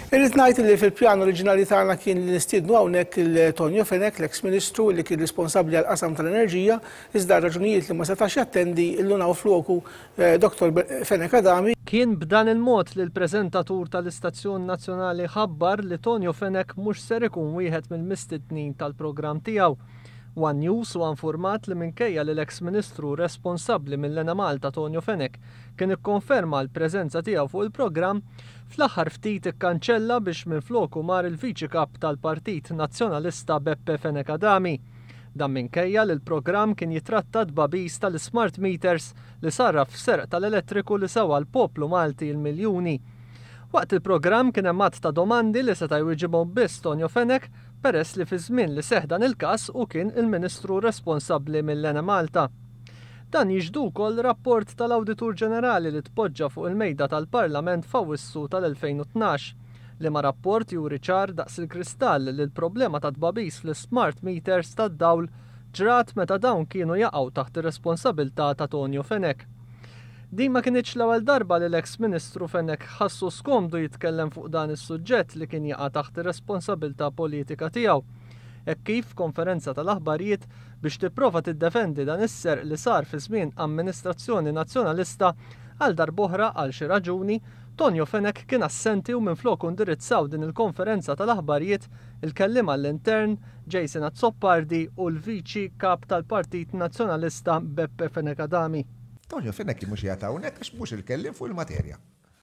Irrid ngħid li fil-pjan oriġinali tagħna kien li nistiednu hawnhekk il-Tonio Fenech, l-eksministru li kien responsabbli għall qasam tal-enerġija, iżda raġunijiet li ma setax jattendi illunaw floku Dr. Fenech Adami. Kien b'dan il-mod li l-preżentatur tal-Istazzjon Nazzjonali ħabbar li Tonio Fenech mhux ser ikun wieħed mill-mistednin tal-programm tiegħu. One News u informat li minkejja li l-eksministru responsabbli mill-Enemalta Tonio Fenech kien ikkonferma l-preżenza tiegħu fuq il-programm, fl-aħħar ftit ikkanċella biex minfloku mar il-Viċi Kap tal-Partit Nazzjonalista Fenech Adami. Dan minkejja li l-programm kien jittratta t-tbagħbis tal-ismart meters li sarraf f'serq tal-elettriku li sewa l-poplu Malti il-miljuni. Waqt il-programm kien hemm ta' domandi li seta' jwieġibhom biss Tonio Fenech peress li fi żmien li seħ dan il-każ u kien il-Ministru responsabbli mill-Enemalta. Dan jiġdu wkoll rapport tal-Awditur Ġenerali li tpoġġa fuq il-mejda tal-Parlament f'Awwissu tal-2012 li ma' rapport juri ċar daqs il-kristall li l-problema ta' tbagħbis fl-smart meters tad-dawl ġrat meta dawn kienu jaqgħu taħt ir-responsabbiltà ta' Tonio Fenech. Din ma kinitx l-ewwel darba li l-eksministru Fenech ħassu skomdu jitkellem fuq dan is-suġġett li kien jaqa' taħt ir-responsabbiltà politika tiegħu. Hekk kif konferenza tal-aħbarijiet biex tipprova tiddefendi dan is-serq li sar fi żmien amministrazzjoni nazzjonalista għal darb'oħra għal xi raġuni, Tonio Fenech kien assenti u minfloku indirizzaw din il-konferenza tal-aħbarijiet il-kelliem għall-intern Jason Azzopardi u l-Viċi Kap tal-Partit Nazzjonalista Fenech Adami. Tonio Fenech mhux jagħta hawnhekk għax mhux il-kellim fuq il-materja.